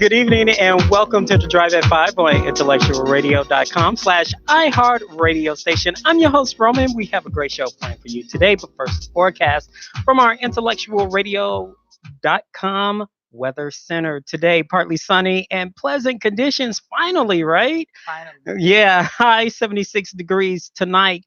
Good evening and welcome to the Drive at 5 on IntellectualRadio.com/iHeartRadio station. I'm your host, Roman. We have a great show planned for you today, but first, the forecast from our IntellectualRadio.com Weather Center. Today, partly sunny and pleasant conditions. Finally, right? Finally. Yeah, high 76 degrees tonight.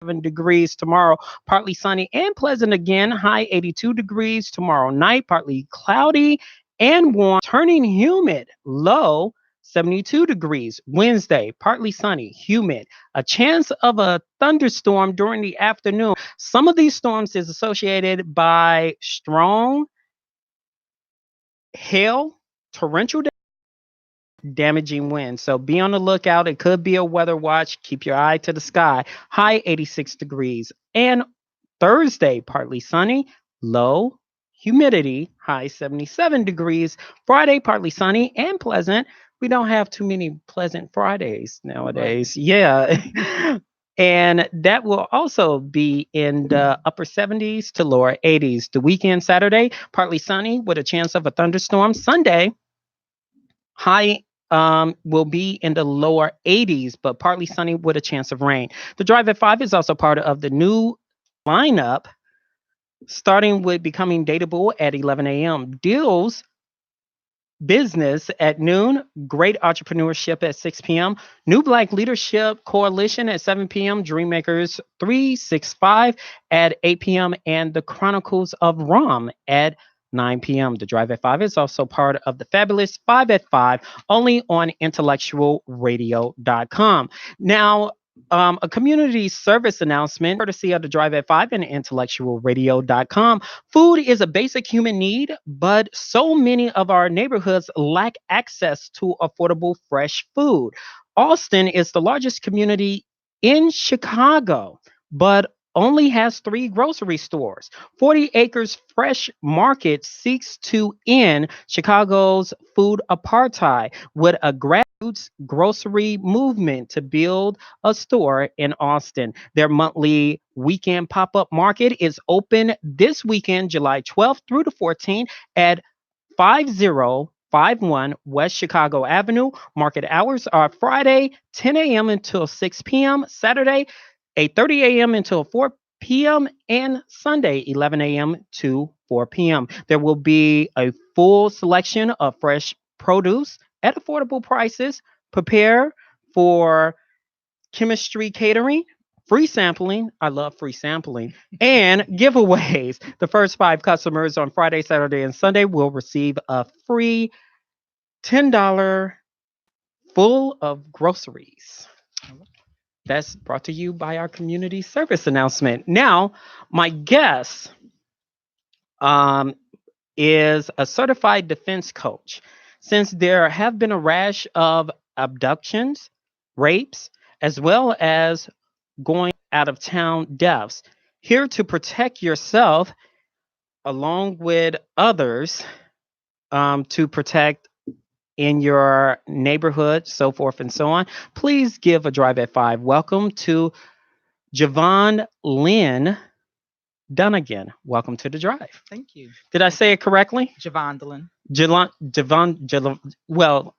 7 degrees tomorrow, partly sunny and pleasant again, high 82 degrees tomorrow night, partly cloudy and warm, turning humid, low 72 degrees. Wednesday, partly sunny, humid, a chance of a thunderstorm during the afternoon. Some of these storms is associated by strong hail, torrential damaging winds. So be on the lookout. It could be a weather watch. Keep your eye to the sky. High 86 degrees. And Thursday, partly sunny, low humidity, high 77 degrees. Friday, partly sunny and pleasant. We don't have too many pleasant Fridays nowadays. Right. Yeah. And that will also be in the upper 70s to lower 80s. The weekend, Saturday, partly sunny with a chance of a thunderstorm. Sunday, high will be in the lower 80s, but partly sunny with a chance of rain. The Drive at 5 is also part of the new lineup, starting with becoming dateable at 11 a.m. Deals business at noon, great entrepreneurship at 6 p.m., New Black Leadership Coalition at 7 p.m., Dreammakers 365 at 8 p.m., and the Chronicles of Rom at 9 p.m. The Drive at 5 is also part of the fabulous 5 at 5, only on intellectualradio.com. Now, a community service announcement courtesy of the Drive at 5 and intellectualradio.com. Food is a basic human need, but so many of our neighborhoods lack access to affordable fresh food. Austin is the largest community in Chicago, but only has 3 grocery stores. 40 Acres Fresh Market seeks to end Chicago's food apartheid with a grassroots grocery movement to build a store in Austin. Their monthly weekend pop-up market is open this weekend, July 12th through the 14th at 5051 West Chicago Avenue. Market hours are Friday, 10 a.m. until 6 p.m., Saturday, 8:30 a.m. until 4 p.m., and Sunday, 11 a.m. to 4 p.m. There will be a full selection of fresh produce at affordable prices. Prepare for chemistry catering, free sampling. I love free sampling, and giveaways. The first 5 customers on Friday, Saturday, and Sunday will receive a free $10 full of groceries. That's brought to you by our community service announcement. Now, my guest um, is a certified defense coach. Since there have been a rash of abductions, rapes, as well as going out of town deaths, here to protect yourself along with others, to protect in your neighborhood, so forth and so on, please give a Drive at 5 welcome to Javon Lynn Dunnigan. Welcome to the Drive. Thank you. Did I say it correctly? Javondalyn. Well,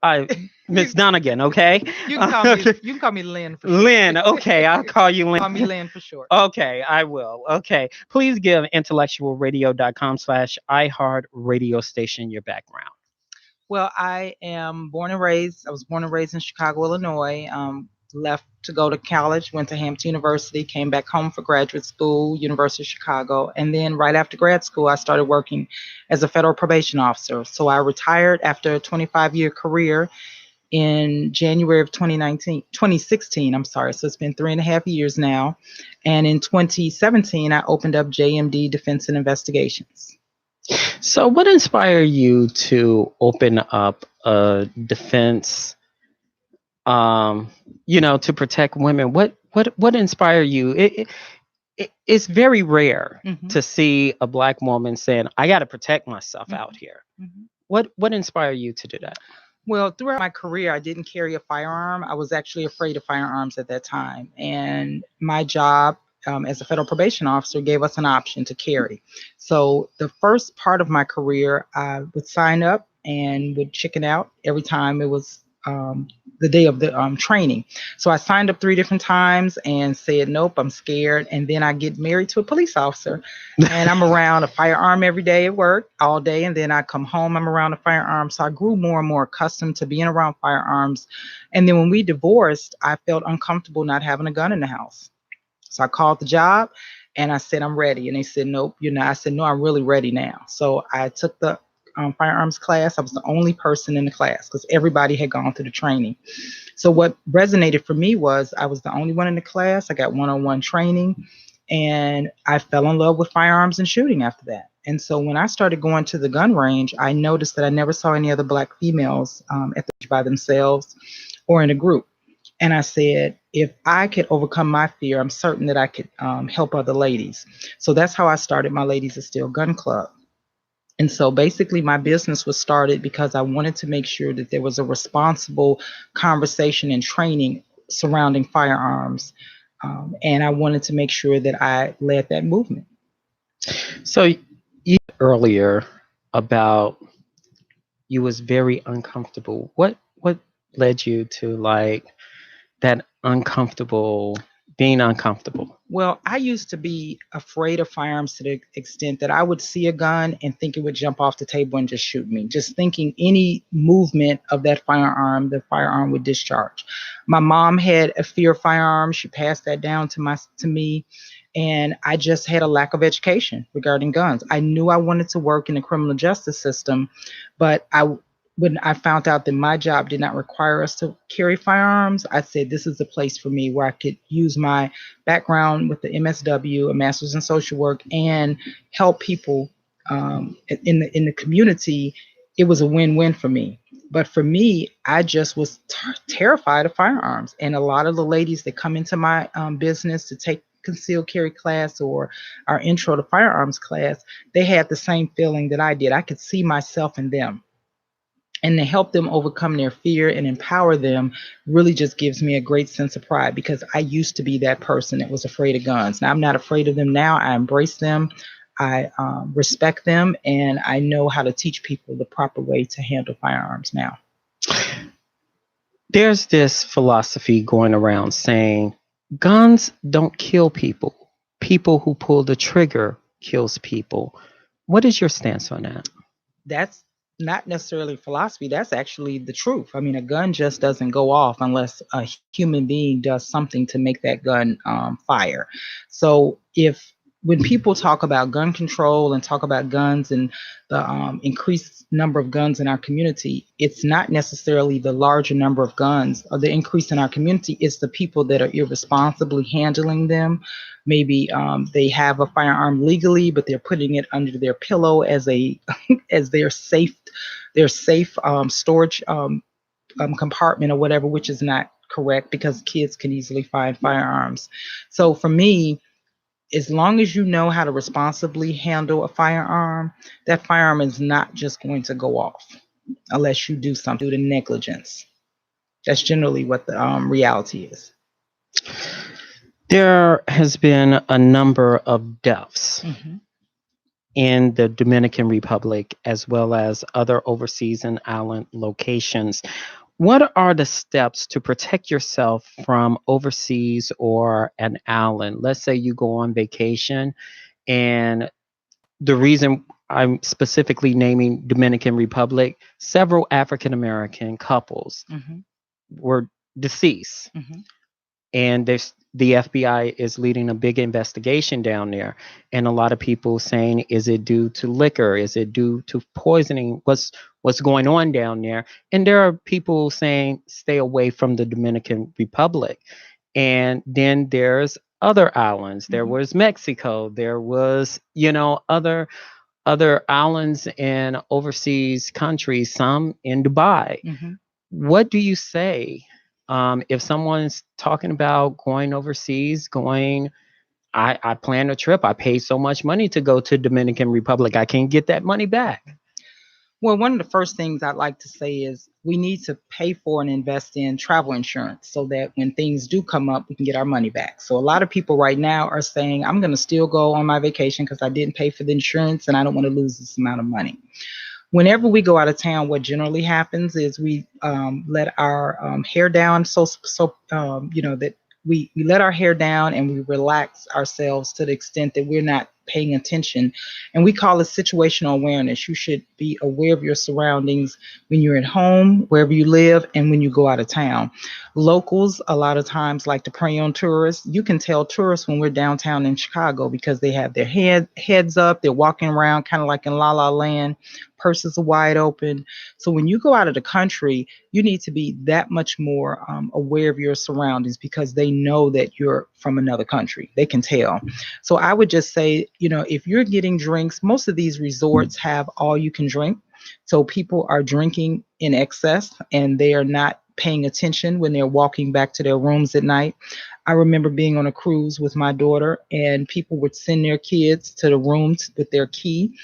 Miss Dunnigan, okay? You can call me. You can call me Lynn for short. Lynn, okay, I'll call you Lynn. Call me Lynn for short. Okay, I will. Okay, please give intellectualradio.com/iHeart radio station your background. Well, I am born and raised. I was born and raised in Chicago, Illinois. Left to go to college. Went to Hampton University. Came back home for graduate school, University of Chicago, and then right after grad school, I started working as a federal probation officer. So I retired after a 25-year career in January of 2016. I'm sorry. So it's been 3.5 years now. And in 2017, I opened up JMD Defense and Investigations. So, what inspired you to open up a defense, to protect women? What inspired you? It's very rare Mhm. to see a Black woman saying, "I got to protect myself out here." Mhm. What inspired you to do that? Well, throughout my career, I didn't carry a firearm. I was actually afraid of firearms at that time. And my job as a federal probation officer gave us an option to carry. So the first part of my career, I would sign up and would chicken out every time it was the day of the training. So I signed up 3 different times and said, nope, I'm scared. And then I get married to a police officer and I'm around a firearm every day at work all day. And then I come home, I'm around a firearm. So I grew more and more accustomed to being around firearms. And then when we divorced, I felt uncomfortable not having a gun in the house. So I called the job and I said, I'm ready. And they said, nope, you're not. I said, no, I'm really ready now. So I took the firearms class. I was the only person in the class because everybody had gone through the training. So what resonated for me was I was the only one in the class. I got one-on-one training and I fell in love with firearms and shooting after that. And so when I started going to the gun range, I noticed that I never saw any other Black females at the by themselves or in a group. And I said, if I could overcome my fear, I'm certain that I could help other ladies. So that's how I started my Ladies of Steel Gun Club. And so basically my business was started because I wanted to make sure that there was a responsible conversation and training surrounding firearms. And I wanted to make sure that I led that movement. So you earlier about you was very uncomfortable. What led you to like that uncomfortable being uncomfortable? Well, I used to be afraid of firearms to the extent that I would see a gun and think it would jump off the table and just shoot me. Just thinking any movement of that firearm, the firearm would discharge. My mom had a fear of firearms. She passed that down to me. And I just had a lack of education regarding guns. I knew I wanted to work in the criminal justice system, but when I found out that my job did not require us to carry firearms, I said, this is the place for me where I could use my background with the MSW, a master's in social work, and help people in the community. It was a win-win for me. But for me, I just was terrified of firearms. And a lot of the ladies that come into my business to take concealed carry class or our intro to firearms class, they had the same feeling that I did. I could see myself in them. And to help them overcome their fear and empower them really just gives me a great sense of pride because I used to be that person that was afraid of guns. Now I'm not afraid of them now. I embrace them. I respect them. And I know how to teach people the proper way to handle firearms now. There's this philosophy going around saying guns don't kill people. People who pull the trigger kills people. What is your stance on that? That's not necessarily philosophy. That's actually the truth. I mean, a gun just doesn't go off unless a human being does something to make that gun fire. So when people talk about gun control and talk about guns and the increased number of guns in our community, it's not necessarily the larger number of guns or the increase in our community. It's the people that are irresponsibly handling them. Maybe they have a firearm legally, but they're putting it under their pillow as as their safe storage compartment or whatever, which is not correct because kids can easily find firearms. So for me, as long as you know how to responsibly handle a firearm, that firearm is not just going to go off unless you do something due to negligence. That's generally what the reality is. There has been a number of deaths in the Dominican Republic as well as other overseas and island locations. What are the steps to protect yourself from overseas or an island? Let's say you go on vacation, and the reason I'm specifically naming Dominican Republic, several African American couples were deceased. And the FBI is leading a big investigation down there. And a lot of people saying, is it due to liquor? Is it due to poisoning? What's going on down there? And there are people saying, stay away from the Dominican Republic. And then there's other islands. There was Mexico. There was, other islands in overseas countries, some in Dubai. What do you say? If someone's talking about going overseas, I planned a trip. I paid so much money to go to Dominican Republic. I can't get that money back. Well, one of the first things I'd like to say is we need to pay for and invest in travel insurance so that when things do come up, we can get our money back. So a lot of people right now are saying, I'm going to still go on my vacation because I didn't pay for the insurance and I don't want to lose this amount of money. Whenever we go out of town, what generally happens is we let our hair down, that we let our hair down and we relax ourselves to the extent that we're not paying attention. And we call it situational awareness. You should be aware of your surroundings when you're at home, wherever you live, and when you go out of town. Locals a lot of times like to prey on tourists. You can tell tourists when we're downtown in Chicago because they have their heads up, they're walking around kind of like in La La Land, purses are wide open. So when you go out of the country, you need to be that much more aware of your surroundings because they know that you're from another country. They can tell. So I would just say, if you're getting drinks, most of these resorts have all you can drink. So people are drinking in excess and they are not paying attention when they're walking back to their rooms at night. I remember being on a cruise with my daughter, and people would send their kids to the rooms with their key,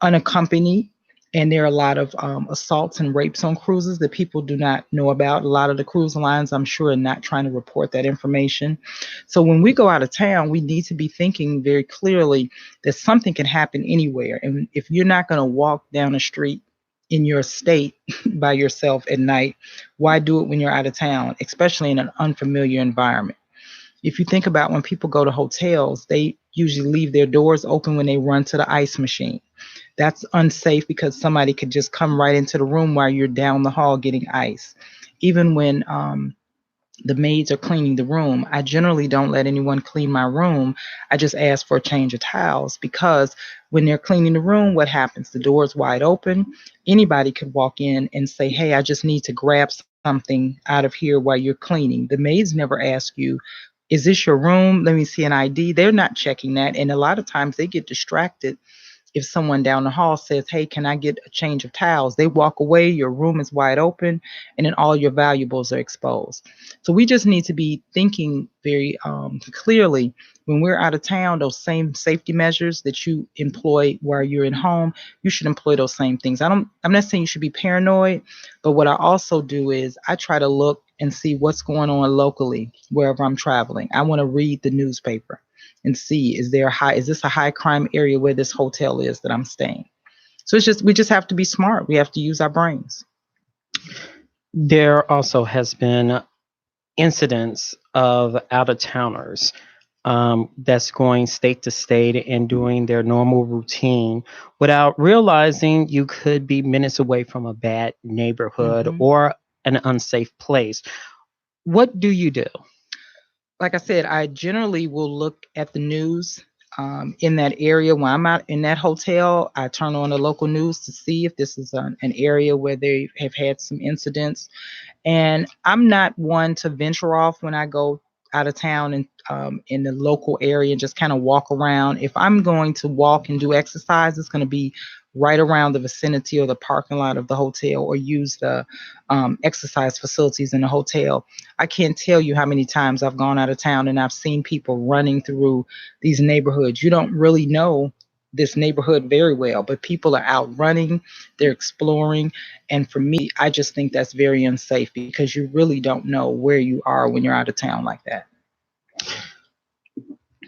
unaccompanied. And there are a lot of assaults and rapes on cruises that people do not know about. A lot of the cruise lines, I'm sure, are not trying to report that information. So when we go out of town, we need to be thinking very clearly that something can happen anywhere. And if you're not going to walk down the street in your state by yourself at night, why do it when you're out of town, especially in an unfamiliar environment? If you think about when people go to hotels, they usually leave their doors open when they run to the ice machine. That's unsafe because somebody could just come right into the room while you're down the hall getting ice. Even when the maids are cleaning the room, I generally don't let anyone clean my room. I just ask for a change of towels because when they're cleaning the room, what happens? The door's wide open. Anybody could walk in and say, hey, I just need to grab something out of here while you're cleaning. The maids never ask you, is this your room? Let me see an ID. They're not checking that. And a lot of times they get distracted if someone down the hall says, hey, can I get a change of towels? They walk away, your room is wide open, and then all your valuables are exposed. So we just need to be thinking very clearly when we're out of town, those same safety measures that you employ while you're at home, you should employ those same things. I'm not saying you should be paranoid, but what I also do is I try to look and see what's going on locally wherever I'm traveling. I want to read the newspaper and see, is this a high crime area where this hotel is that I'm staying? So we just have to be smart. We have to use our brains. There also has been incidents of out of towners that's going state to state and doing their normal routine without realizing you could be minutes away from a bad neighborhood or an unsafe place. What do you do? Like I said, I generally will look at the news in that area. When I'm out in that hotel, I turn on the local news to see if this is an area where they have had some incidents. And I'm not one to venture off when I go out of town and in the local area and just kind of walk around. If I'm going to walk and do exercise, it's going to be right around the vicinity or the parking lot of the hotel or use the exercise facilities in the hotel. I can't tell you how many times I've gone out of town and I've seen people running through these neighborhoods. You don't really know this neighborhood very well, but people are out running, they're exploring. And for me, I just think that's very unsafe because you really don't know where you are when you're out of town like that.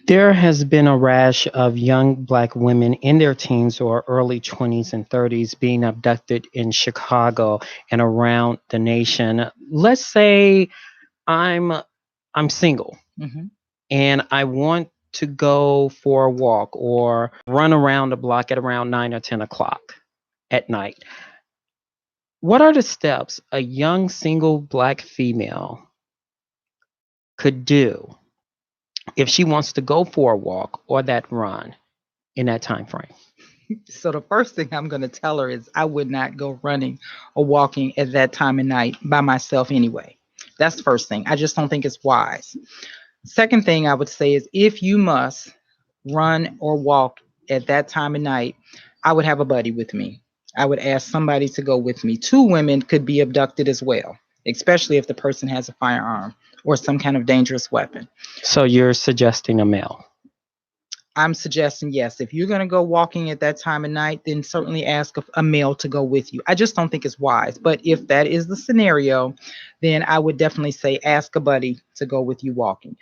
There has been a rash of young Black women in their teens or early 20s and 30s being abducted in Chicago and around the nation. Let's say I'm single and I want to go for a walk or run around the block at around 9 or 10 o'clock at night. What are the steps a young single Black female could do if she wants to go for a walk or that run in that time frame? So the first thing I'm going to tell her is I would not go running or walking at that time of night by myself anyway. That's the first thing. I just don't think it's wise. Second thing I would say is if you must run or walk at that time of night, I would have a buddy with me. I would ask somebody to go with me. Two women could be abducted as well, especially if the person has a firearm or some kind of dangerous weapon. So you're suggesting a male? I'm suggesting yes. If you're going to go walking at that time of night, then certainly ask a male to go with you. I just don't think it's wise. But if that is the scenario, then I would definitely say ask a buddy to go with you walking.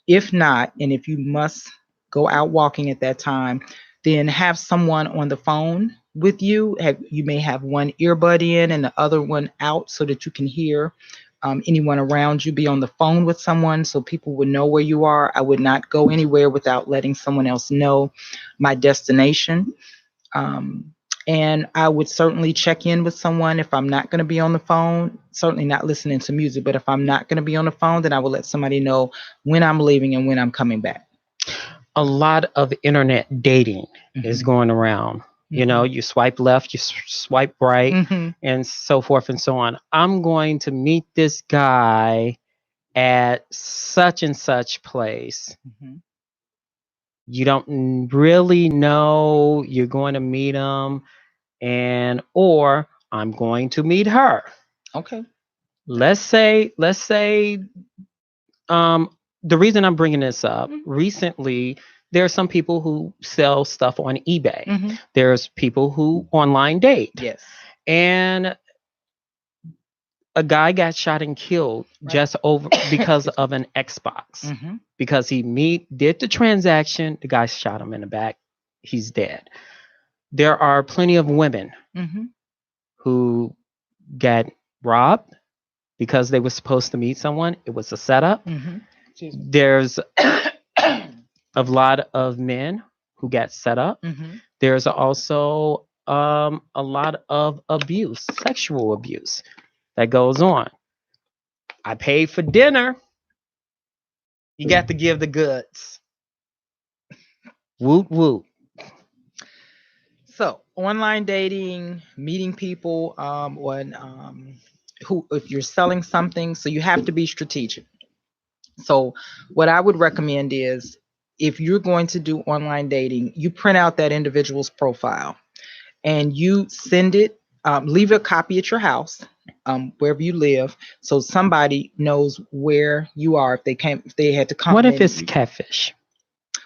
If not, and if you must go out walking at that time, then have someone on the phone with you. You may have one earbud in and the other one out so that you can hear anyone around you. Be on the phone with someone so people would know where you are. I would not go anywhere without letting someone else know my destination. Um, and I would certainly check in with someone if I'm not going to be on the phone, certainly not listening to music. But if I'm not going to be on the phone, then I will let somebody know when I'm leaving and when I'm coming back. A lot of internet dating is going around. You know, you swipe left, you swipe right, and so forth and so on. I'm going to meet this guy at such and such place. You don't really know you're going to meet him, or I'm going to meet her. Okay. Let's say the reason I'm bringing this up recently, there are some people who sell stuff on eBay. There's people who online date. Yes. And a guy got shot and killed just over because of an Xbox. Because he did the transaction, the guy shot him in the back. He's dead. There are plenty of women who got robbed because they were supposed to meet someone. It was a setup. There's a lot of men who got set up. There's also a lot of abuse, sexual abuse that goes on. I paid for dinner. You got to give the goods. Woot woot. So online dating, meeting people, who, if you're selling something, so you have to be strategic. So what I would recommend is, if you're going to do online dating, you print out that individual's profile and you send it, leave a copy at your house, wherever you live, so somebody knows where you are if they had to come. What if it's catfish?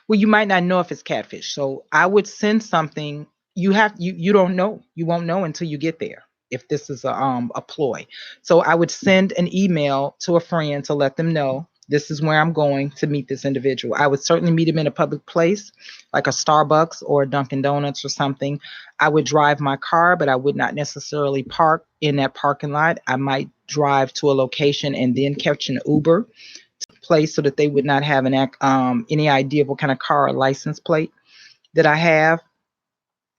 Well, you might not know if it's catfish. So I would send something. You don't know. You won't know until you get there if this is a ploy. So I would send an email to a friend to let them know this is where I'm going to meet this individual. I would certainly meet him in a public place, like a Starbucks or a Dunkin' Donuts or something. I would drive my car, but I would not necessarily park in that parking lot. I might drive to a location and then catch an Uber to the place so that they would not have any idea of what kind of car or license plate that I have.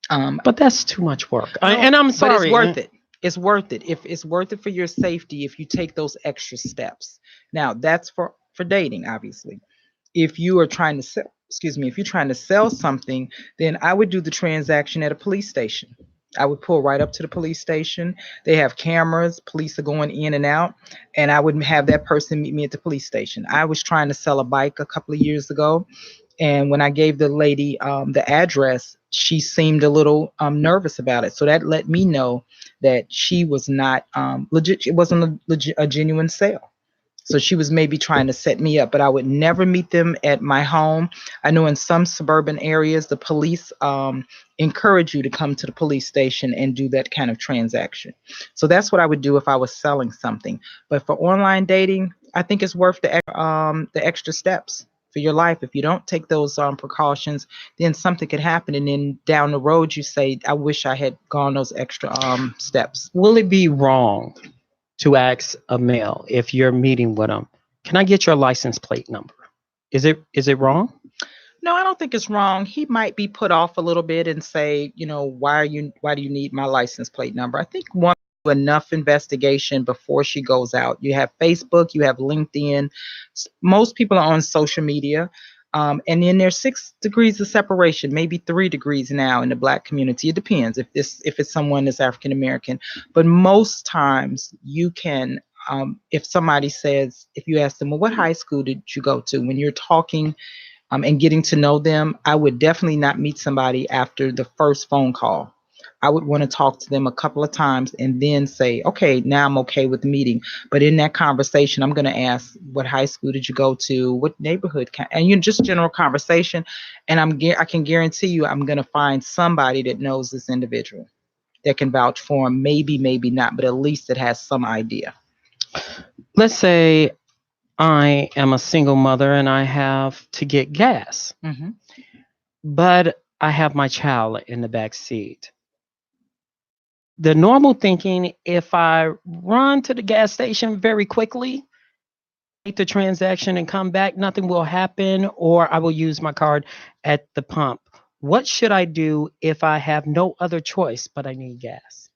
But that's too much work. No, and I'm sorry. But it's worth it. It's worth it. If it's worth it for your safety, if you take those extra steps. Now, that's for dating, obviously. If you are trying to sell, if you're trying to sell something, then I would do the transaction at a police station. I would pull right up to the police station. They have cameras. Police are going in and out. And I would have that person meet me at the police station. I was trying to sell a bike a couple of years ago. And when I gave the lady the address, she seemed a little nervous about it. So that let me know that she was not legit. It wasn't a genuine sale. So she was maybe trying to set me up, but I would never meet them at my home. I know in some suburban areas, the police encourage you to come to the police station and do that kind of transaction. So that's what I would do if I was selling something. But for online dating, I think it's worth the extra steps for your life. If you don't take those precautions, then something could happen. And then down the road, you say, I wish I had gone those extra steps. Will it be wrong to ask a male, if you're meeting with them, can I get your license plate number? Is it wrong? No, I don't think it's wrong. He might be put off a little bit and say, why do you need my license plate number? I think one enough investigation before she goes out. You have Facebook, you have LinkedIn. Most people are on social media. And then there's 6 degrees of separation, maybe 3 degrees now in the Black community. It depends if it's someone that's African American. But most times you can, if somebody says, if you ask them, well, what high school did you go to? When you're talking and getting to know them, I would definitely not meet somebody after the first phone call. I would want to talk to them a couple of times and then say, okay, now I'm okay with the meeting. But in that conversation, I'm going to ask, what high school did you go to? What neighborhood? And just general conversation. And I can guarantee you I'm going to find somebody that knows this individual that can vouch for him. Maybe not, but at least it has some idea. Let's say I am a single mother and I have to get gas, but I have my child in the back seat. The normal thinking, if I run to the gas station very quickly, make the transaction and come back, nothing will happen, or I will use my card at the pump. What should I do if I have no other choice but I need gas?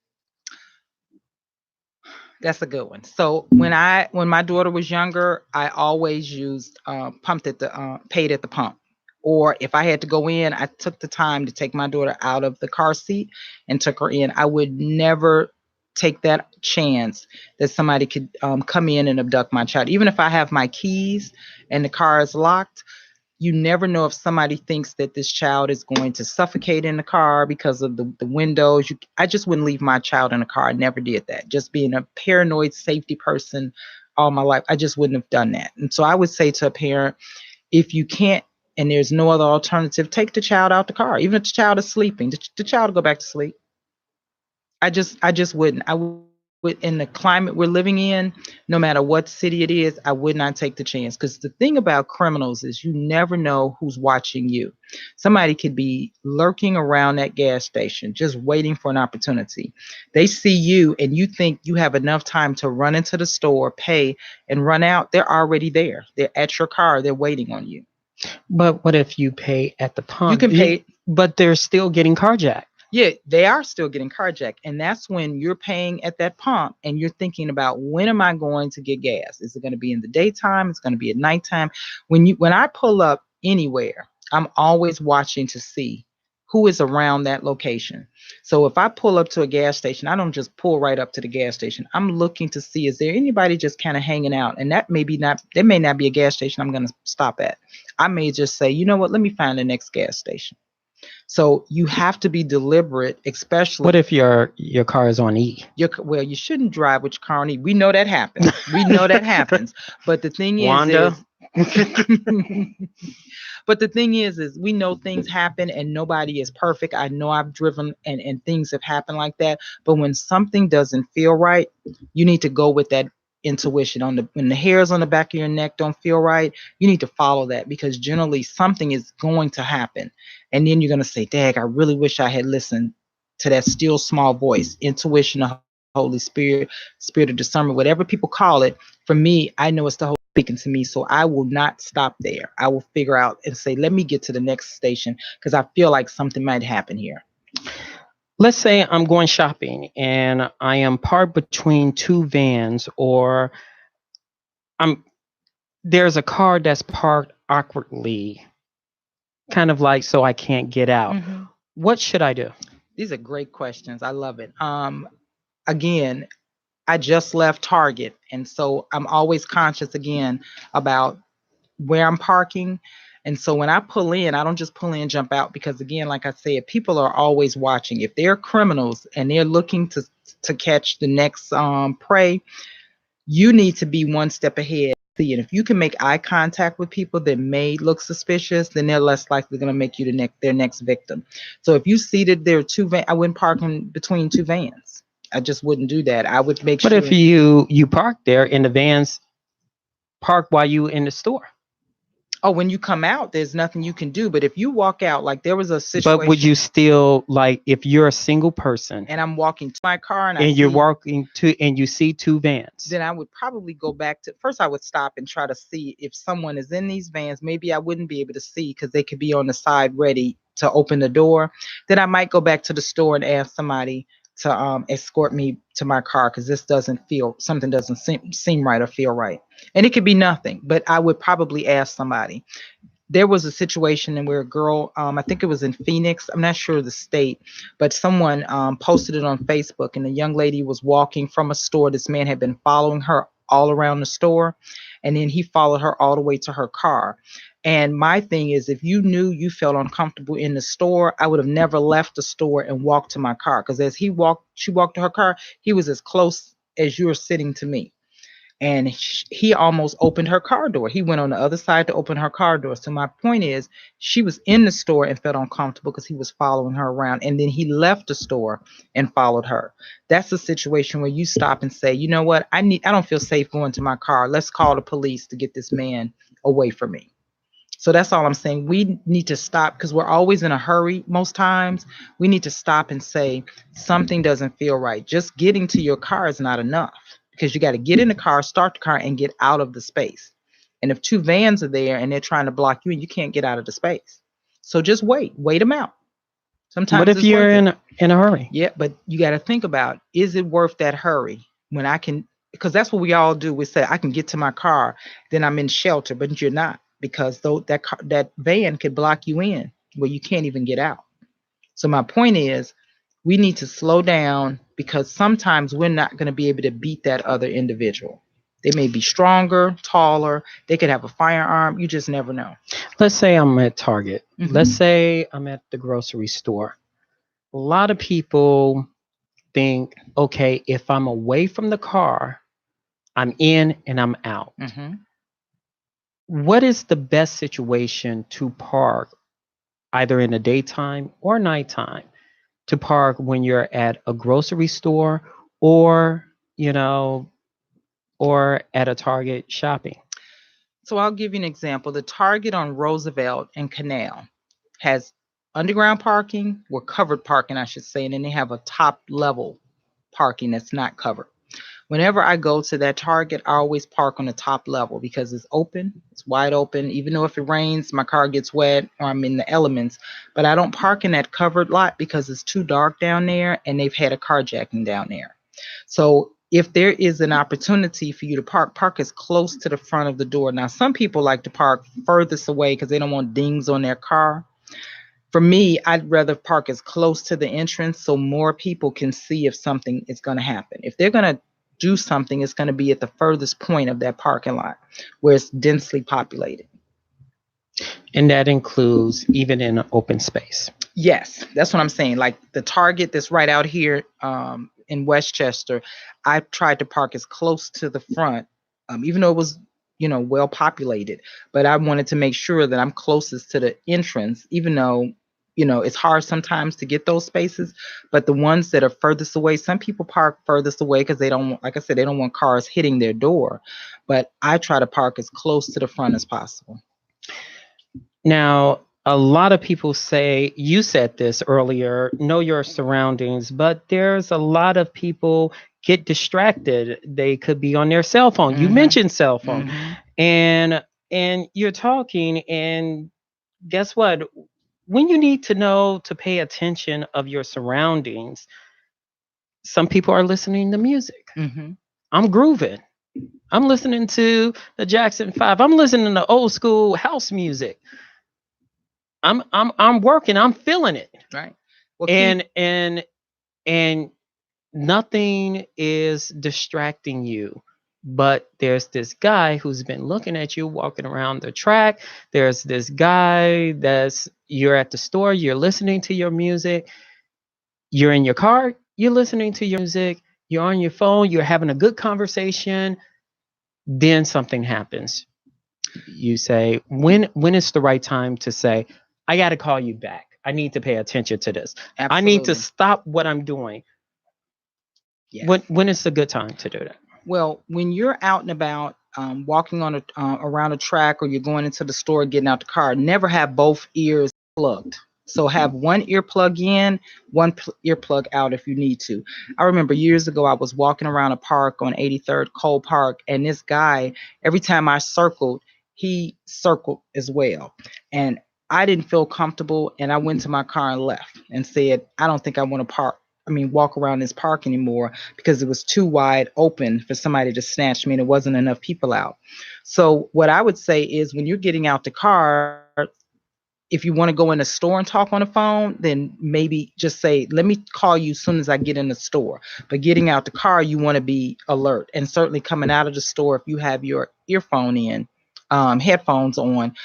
That's a good one. So when my daughter was younger, I always used pumped at the paid at the pump. Or if I had to go in, I took the time to take my daughter out of the car seat and took her in. I would never take that chance that somebody could come in and abduct my child. Even if I have my keys and the car is locked, you never know if somebody thinks that this child is going to suffocate in the car because of the windows. I just wouldn't leave my child in a car. I never did that. Just being a paranoid safety person all my life, I just wouldn't have done that. And so I would say to a parent, if you can't and there's no other alternative, take the child out the car. Even if the child is sleeping, the child will go back to sleep. I just wouldn't. I would in the climate we're living in, no matter what city it is, I would not take the chance. Because the thing about criminals is you never know who's watching you. Somebody could be lurking around that gas station, just waiting for an opportunity. They see you and you think you have enough time to run into the store, pay, and run out. They're already there. They're at your car. They're waiting on you. But what if you pay at the You pump? can pay. But they're still getting carjacked. Yeah, they are still getting carjacked. And that's when you're paying at that pump and you're thinking about, when am I going to get gas? Is it going to be in the daytime? It's going to be at nighttime. When I pull up anywhere, I'm always watching to see who is around that location. So if I pull up to a gas station, I don't just pull right up to the gas station. I'm looking to see, is there anybody just kind of hanging out? And there may not be a gas station I'm going to stop at. I may just say, you know what, let me find the next gas station. So you have to be deliberate, especially. What if your car is on E? Well, you shouldn't drive with your car on E. We know that happens. We know that happens. But the thing Wanda. But the thing is we know things happen and nobody is perfect. I know I've driven and things have happened like that. But when something doesn't feel right, you need to go with that intuition. When the hairs on the back of your neck don't feel right, you need to follow that, because generally something is going to happen. And then you're going to say, Dag, I really wish I had listened to that still small voice, intuition, the Holy Spirit, spirit of discernment, whatever people call it. For me, I know it's the Holy speaking to me, so I will not stop there. I will figure out and say, let me get to the next station because I feel like something might happen here. Let's say I'm going shopping and I am parked between two vans, or I'm there's a car that's parked awkwardly, kind of like so I can't get out. Mm-hmm. What should I do? These are great questions. I love it. Again, I just left Target, and so I'm always conscious again about where I'm parking. And so when I pull in, I don't just pull in, jump out, because again, like I said, people are always watching. If they're criminals and they're looking to catch the next prey, you need to be one step ahead. And if you can make eye contact with people that may look suspicious, then they're less likely going to make you their next victim. So if you see that there are two vans, I wouldn't park in between two vans. I just wouldn't do that. I would make But sure. if you park there and the vans park while you in the store? Oh, when you come out, there's nothing you can do. But if you walk out, like there was a situation. But would you still, like, if you're a single person and I'm walking to my car and you're walking to and you see two vans, then I would probably go back to first. I would stop and try to see if someone is in these vans. Maybe I wouldn't be able to see because they could be on the side ready to open the door. Then I might go back to the store and ask somebody to escort me to my car, because something doesn't seem right or feel right. And it could be nothing, but I would probably ask somebody. There was a situation where a girl, I think it was in Phoenix, I'm not sure the state, but someone posted it on Facebook, and a young lady was walking from a store. This man had been following her all around the store, and then he followed her all the way to her car. And my thing is, if you knew you felt uncomfortable in the store, I would have never left the store and walked to my car, because as she walked to her car, he was as close as you're sitting to me. And he almost opened her car door. He went on the other side to open her car door. So my point is, she was in the store and felt uncomfortable because he was following her around. And then he left the store and followed her. That's a situation where you stop and say, you know what? I don't feel safe going to my car. Let's call the police to get this man away from me. So that's all I'm saying. We need to stop because we're always in a hurry most times. We need to stop and say something doesn't feel right. Just getting to your car is not enough because you got to get in the car, start the car, and get out of the space. And if two vans are there and they're trying to block you and you can't get out of the space. So just wait them out. What Sometimes if it's you're worth it. in a hurry? Yeah, but you got to think about, is it worth that hurry when I can, because that's what we all do. We say I can get to my car, then I'm in shelter, but you're not, because though that van could block you in where you can't even get out. So my point is, we need to slow down because sometimes we're not going to be able to beat that other individual. They may be stronger, taller, they could have a firearm. You just never know. Let's say I'm at Target. Let's Mhm. say I'm at the grocery store. A lot of people think, okay, if I'm away from the car, I'm in and I'm out. Mhm. What is the best situation to park either in the daytime or nighttime to park when you're at a grocery store or, you know, or at a Target shopping? So I'll give you an example. The Target on Roosevelt and Canal has underground parking, or covered parking, I should say, and then they have a top level parking that's not covered. Whenever I go to that Target, I always park on the top level because it's open, it's wide open. Even though if it rains, my car gets wet or I'm in the elements, but I don't park in that covered lot because it's too dark down there and they've had a carjacking down there. So if there is an opportunity for you to park as close to the front of the door. Now, some people like to park furthest away because they don't want dings on their car. For me, I'd rather park as close to the entrance so more people can see if something is going to happen. If they're going to do something, it's going to be at the furthest point of that parking lot where it's densely populated. And that includes even in an open space. Yes, that's what I'm saying. Like the Target that's right out here in Westchester, I tried to park as close to the front, even though it was, well populated. But I wanted to make sure that I'm closest to the entrance, even though, it's hard sometimes to get those spaces. But the ones that are furthest away, some people park furthest away because they don't, like I said, they don't want cars hitting their door. But I try to park as close to the front as possible. Now, a lot of people say, you said this earlier, know your surroundings, but there's a lot of people get distracted. They could be on their cell phone. You Mm-hmm. mentioned cell phone. Mm-hmm. And you're talking, and guess what? When you need to know to pay attention of your surroundings, some people are listening to music. Mm-hmm. I'm grooving. I'm listening to the Jackson 5. I'm listening to old school house music. I'm working. I'm feeling it. Right. Well, keep. And nothing is distracting you. But there's this guy who's been looking at you walking around the track. There's this guy that's you're at the store, you're listening to your music, you're in your car, you're listening to your music, you're on your phone, you're having a good conversation, then something happens. You say, when is the right time to say, I got to call you back. I need to pay attention to this. I need to Absolutely. stop what I'm doing. Yes. When is a good time to do that? Well, when you're out and about, walking on around a track, or you're going into the store, getting out the car, never have both ears plugged. So have one ear plug in, one ear plug out if you need to. I remember years ago, I was walking around a park on 83rd Cole Park, and this guy, every time I circled, he circled as well. And I didn't feel comfortable, and I went to my car and left and said, I don't think I want to walk around this park anymore because it was too wide open for somebody to snatch me and there wasn't enough people out. So what I would say is, when you're getting out the car, if you want to go in the store and talk on the phone, then maybe just say, let me call you as soon as I get in the store. But getting out the car, you want to be alert. And certainly coming out of the store, if you have your earphone in, headphones on,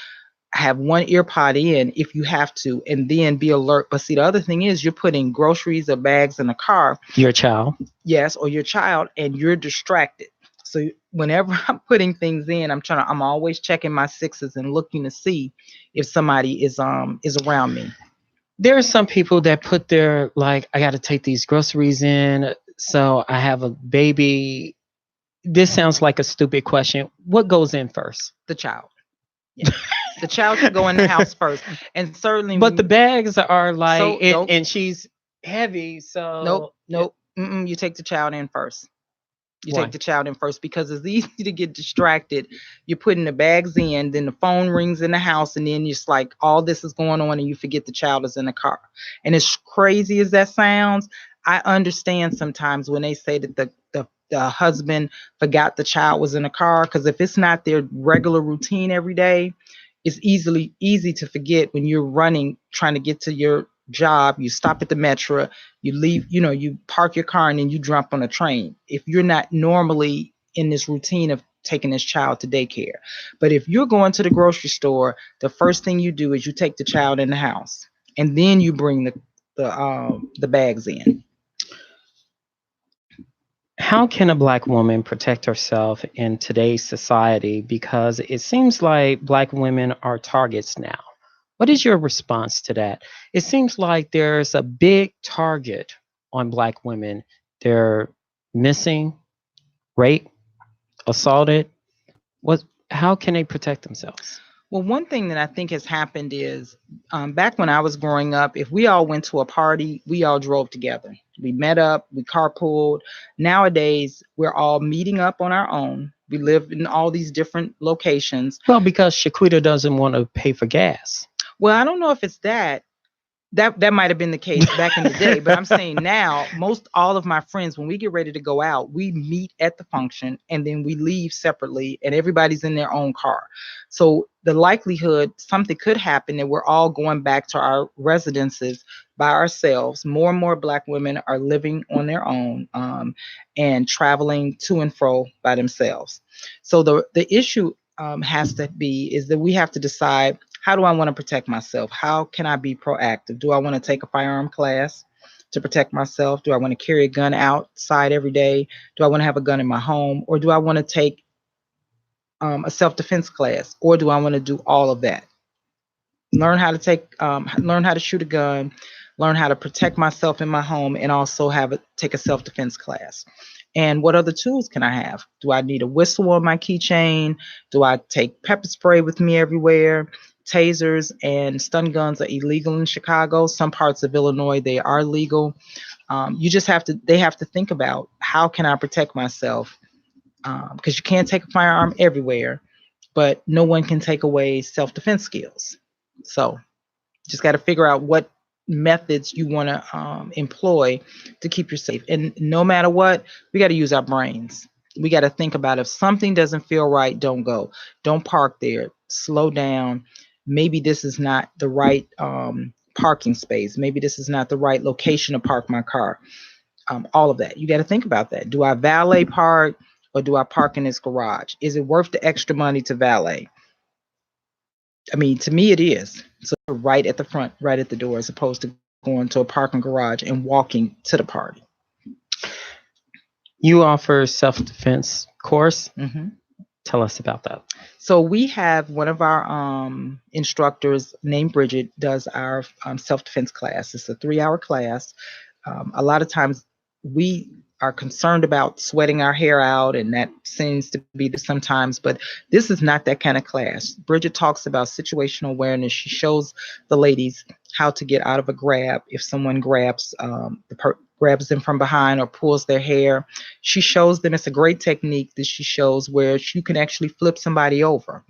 have one ear pod in if you have to, and then be alert. But see, the other thing is, you're putting groceries or bags in the car. Your child. Yes, or your child, and you're distracted. So whenever I'm putting things in, I'm always checking my sixes and looking to see if somebody is around me. There are some people that put their, like, I got to take these groceries in, so I have a baby. This sounds like a stupid question. What goes in first? The child. Yeah. The child should go in the house first. And certainly But the when bags are like, so nope, and she's heavy, nope, so nope. You take the child in first. You take why? the child in first because it's easy to get distracted. You're putting the bags in, then the phone rings in the house, and then it's like all this is going on, and you forget the child is in the car. And as crazy as that sounds, I understand sometimes when they say that the husband forgot the child was in the car because if it's not their regular routine every day, it's easy to forget when you're running trying to get to your job. You stop at the metro, you leave, you park your car and then you jump on a train. If you're not normally in this routine of taking this child to daycare, but if you're going to the grocery store, the first thing you do is you take the child in the house and then you bring the bags in. How can a Black woman protect herself in today's society? Because it seems like Black women are targets now. What is your response to that? It seems like there's a big target on Black women. They're missing, raped, assaulted. What? How can they protect themselves? Well, one thing that I think has happened is back when I was growing up, if we all went to a party, we all drove together. We met up, we carpooled. Nowadays, we're all meeting up on our own. We live in all these different locations. Well, because Shaquita doesn't want to pay for gas. Well, I don't know if it's that. That might have been the case back in the day, but I'm saying now, most all of my friends, when we get ready to go out, we meet at the function and then we leave separately, and everybody's in their own car. So the likelihood something could happen that we're all going back to our residences by ourselves. More and more Black women are living on their own and traveling to and fro by themselves. So the issue has to be is that we have to decide, how do I want to protect myself? How can I be proactive? Do I want to take a firearm class to protect myself? Do I want to carry a gun outside every day? Do I want to have a gun in my home? Or do I want to take a self-defense class? Or do I want to do all of that? Learn how to shoot a gun, learn how to protect myself in my home, and also take a self-defense class. And what other tools can I have? Do I need a whistle on my keychain? Do I take pepper spray with me everywhere? Tasers and stun guns are illegal in Chicago. Some parts of Illinois, they are legal. They have to think about, how can I protect myself? Because you can't take a firearm everywhere, but no one can take away self-defense skills. So just got to figure out what methods you want to employ to keep you safe. And no matter what, we got to use our brains. We got to think about, if something doesn't feel right, don't go. Don't park there. Slow down. Maybe this is not the right parking space. Maybe this is not the right location to park my car. All of that. You got to think about that. Do I valet park or do I park in this garage? Is it worth the extra money to valet? I mean, to me, it is. So right at the front, right at the door, as opposed to going to a parking garage and walking to the party. You offer self-defense course. Mm-hmm. Tell us about that. So we have one of our instructors named Bridget does our self-defense class. It's a 3-hour class. A lot of times we are concerned about sweating our hair out, and that seems to be sometimes, but this is not that kind of class. Bridget talks about situational awareness. She shows the ladies how to get out of a grab if someone grabs grabs them from behind or pulls their hair. She shows them, it's a great technique that she shows where you can actually flip somebody over.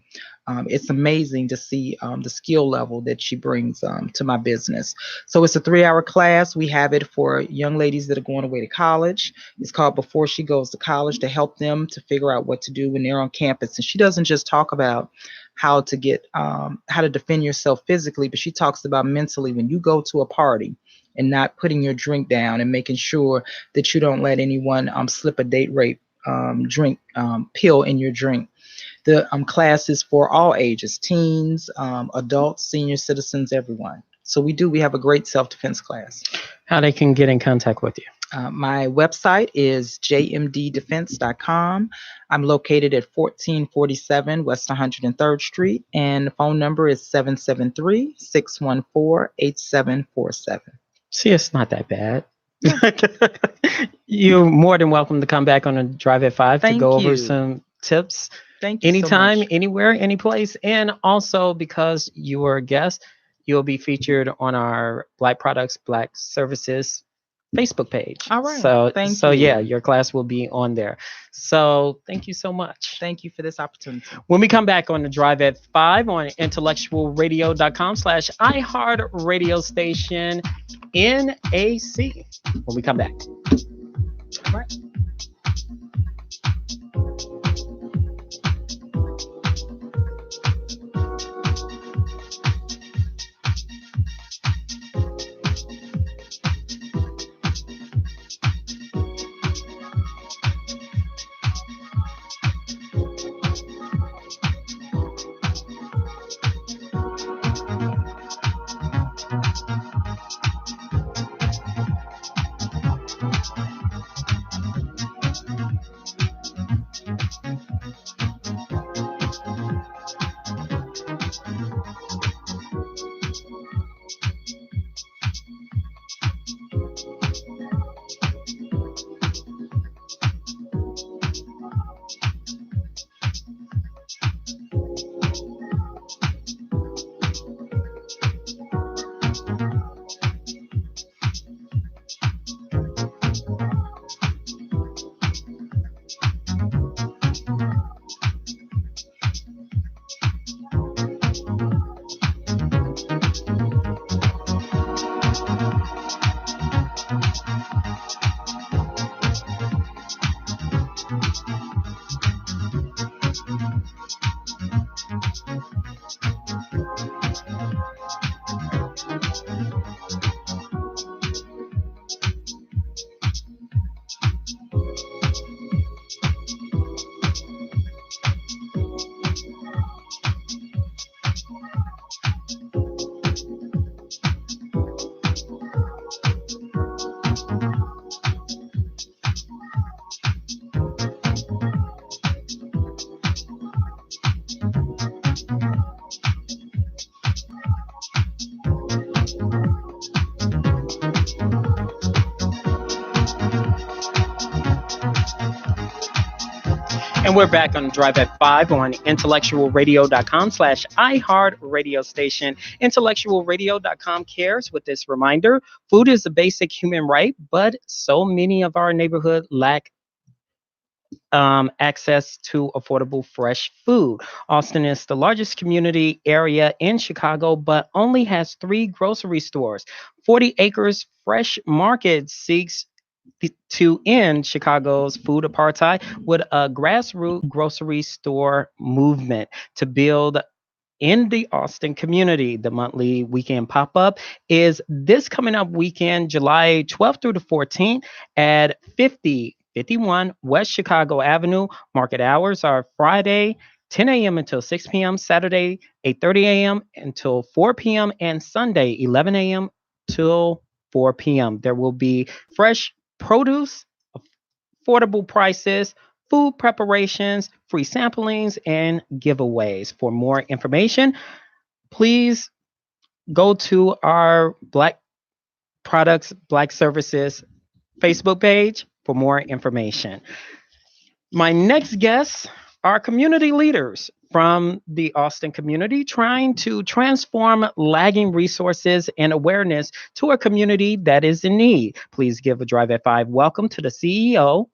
It's amazing to see the skill level that she brings to my business. So it's a 3-hour class. We have it for young ladies that are going away to college. It's called Before She Goes to College, to help them to figure out what to do when they're on campus. And she doesn't just talk about how to defend yourself physically, but she talks about mentally when you go to a party and not putting your drink down and making sure that you don't let anyone slip a date rape drink pill in your drink. The class is for all ages, teens, adults, senior citizens, everyone. So we have a great self-defense class. How they can get in contact with you? My website is jmddefense.com. I'm located at 1447 West 103rd Street, and the phone number is 773-614-8747. See, it's not that bad. You're more than welcome to come back on a Drive at 5 to go over some tips. Thank you so anytime, much. anywhere, any place. And also because you were a guest, you'll be featured on our Black Products, Black Services Facebook page. All right. Thank So you. yeah, your class will be on there. So thank you so much. Thank you for this opportunity. When we come back on the drive at 5 on intellectualradio.com/iHeart radio station NAC. When we come back. All right. And we're back on Drive at 5 on intellectualradio.com/iHeart radio station. Intellectualradio.com cares with this reminder. Food is a basic human right, but so many of our neighborhood lack access to affordable fresh food. Austin is the largest community area in Chicago, but only has 3 grocery stores. 40 Acres Fresh Market seeks to end Chicago's food apartheid with a grassroots grocery store movement to build in the Austin community. The monthly weekend pop up is this coming up weekend, July 12th through the 14th at 5051 West Chicago Avenue. Market hours are Friday 10 a.m. until 6 p.m., Saturday 8:30 a.m. until 4 p.m., and Sunday 11 a.m. till 4 p.m. There will be fresh produce, affordable prices, food preparations, free samplings, and giveaways. For more information, please go to our Black Products, Black Services Facebook page for more information. My next guests are community leaders from the Austin community trying to transform lagging resources and awareness to a community that is in need. Please give a Drive at 5 welcome to the CEO.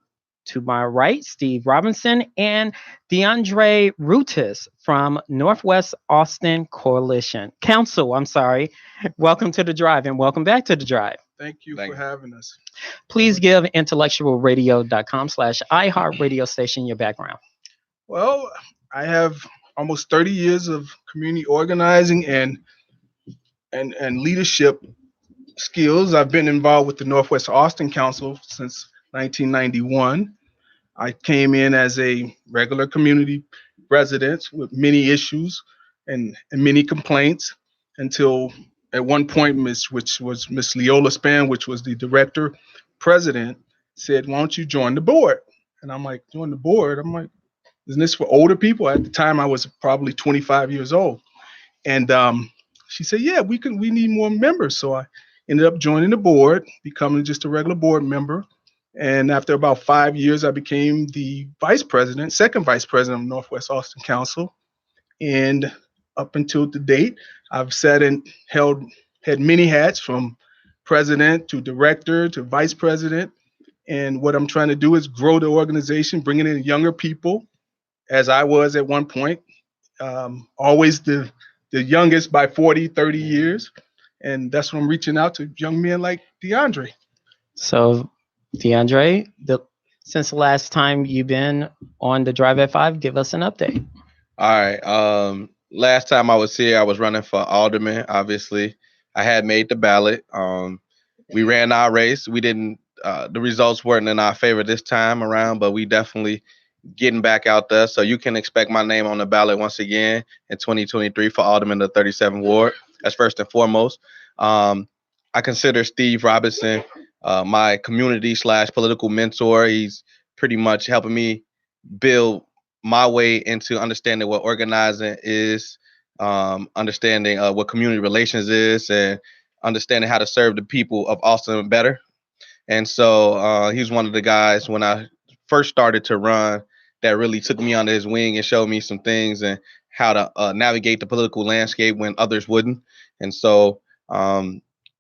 To my right, Steve Robinson and DeAndre Rutis from Northwest Austin Coalition Council. I'm sorry. Welcome to the Drive and welcome back to the Drive. Thank you for having us. Please give intellectualradio.com/iHeart radio station your background. Well, I have almost 30 years of community organizing and leadership skills. I've been involved with the Northwest Austin Council since 1991. I came in as a regular community resident with many issues and many complaints until at one point, which was Miss Leola Span, which was the director president, said, "Why don't you join the board?" And I'm like, "Join the board?" I'm like, "Isn't this for older people?" At the time, I was probably 25 years old. And she said, "Yeah, we need more members." So I ended up joining the board, becoming just a regular board member. And after about 5 years, I became the vice president, second vice president of Northwest Austin Council. And up until to date, I've sat and had many hats from president to director to vice president. And what I'm trying to do is grow the organization, bringing in younger people, as I was at one point, always the youngest by 40, 30 years. And that's what I'm reaching out to young men like DeAndre. So, DeAndre, since the last time you've been on the Drive at 5, give us an update. All right. Last time I was here, I was running for alderman. Obviously, I had made the ballot. We ran our race. We didn't. The results weren't in our favor this time around, but we definitely getting back out there. So you can expect my name on the ballot once again in 2023 for alderman of the 37th ward. That's first and foremost. I consider Steve Robinson my community / political mentor. He's pretty much helping me build my way into understanding what organizing is, understanding what community relations is, and understanding how to serve the people of Austin better. And so he's one of the guys when I first started to run that really took me under his wing and showed me some things and how to navigate the political landscape when others wouldn't. And so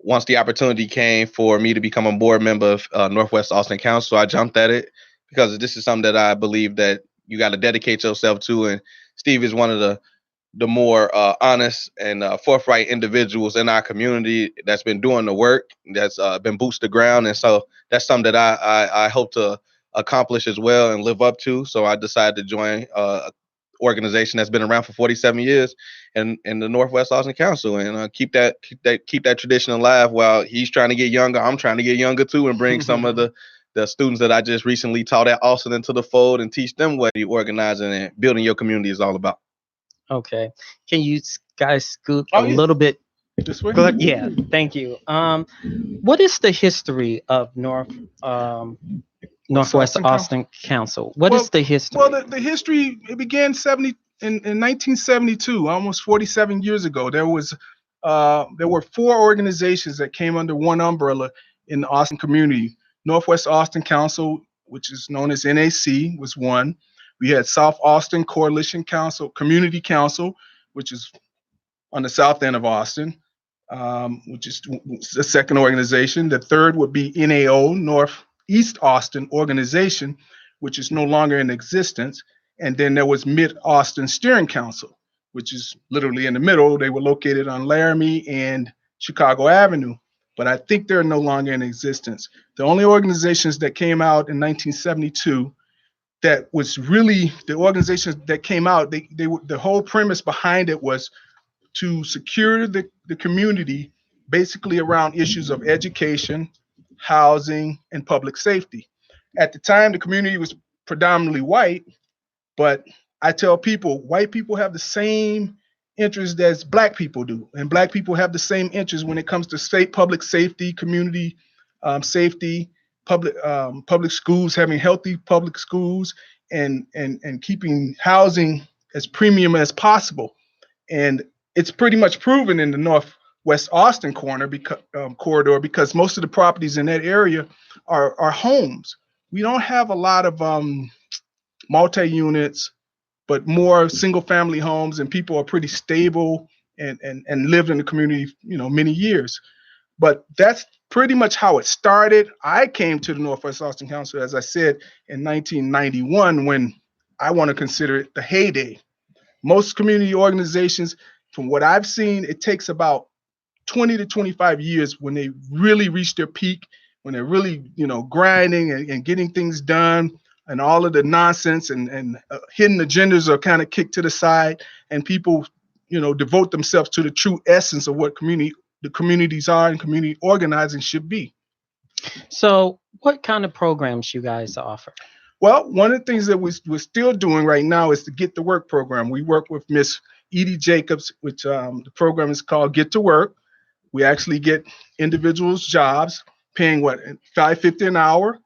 once the opportunity came for me to become a board member of Northwest Austin Council, I jumped at it because this is something that I believe that you got to dedicate yourself to. And Steve is one of the more honest and forthright individuals in our community that's been doing the work, that's been boots to ground. And so that's something that I hope to accomplish as well and live up to. So I decided to join an organization that's been around for 47 years in the Northwest Austin Council and keep that tradition alive while he's trying to get younger. I'm trying to get younger too and bring some of the students that I just recently taught at Austin into the fold and teach them what organizing and building your community is all about. Okay. Can you guys scoot a little bit? This way? Yeah, thank you. What is the history of Northwest Austin Council? What is the history? Well, the history, it began in 1972, almost 47 years ago. There were 4 organizations that came under one umbrella in the Austin community. Northwest Austin Council, which is known as NAC, was one. We had South Austin Coalition Council, Community Council, which is on the south end of Austin, which is the second organization. The third would be NAO, Northeast Austin Organization, which is no longer in existence. And then there was Mid-Austin Steering Council, which is literally in the middle. They were located on Laramie and Chicago Avenue, but I think they're no longer in existence. The only organizations that came out in 1972 that was really the organizations that came out, the whole premise behind it was to secure the community basically around issues of education, housing, and public safety. At the time, the community was predominantly white, but I tell people, white people have the same interests as black people do, and black people have the same interests when it comes to public safety, community safety, public schools, having healthy public schools, and keeping housing as premium as possible. And it's pretty much proven in the Northwest Austin corridor because most of the properties in that area are homes. We don't have a lot of multi-units, but more single-family homes, and people are pretty stable and lived in the community, many years. But that's pretty much how it started. I came to the Northwest Austin Council, as I said, in 1991, when I want to consider it the heyday. Most community organizations, from what I've seen, it takes about 20 to 25 years when they really reach their peak, when they're really, grinding and getting things done, and all of the nonsense and hidden agendas are kind of kicked to the side, and people, devote themselves to the true essence of what the communities are and community organizing should be. So what kind of programs you guys offer? Well, one of the things that we're still doing right now is the Get to Work program. We work with Miss Edie Jacobs, which the program is called Get to Work. We actually get individuals jobs paying $5.50 an hour.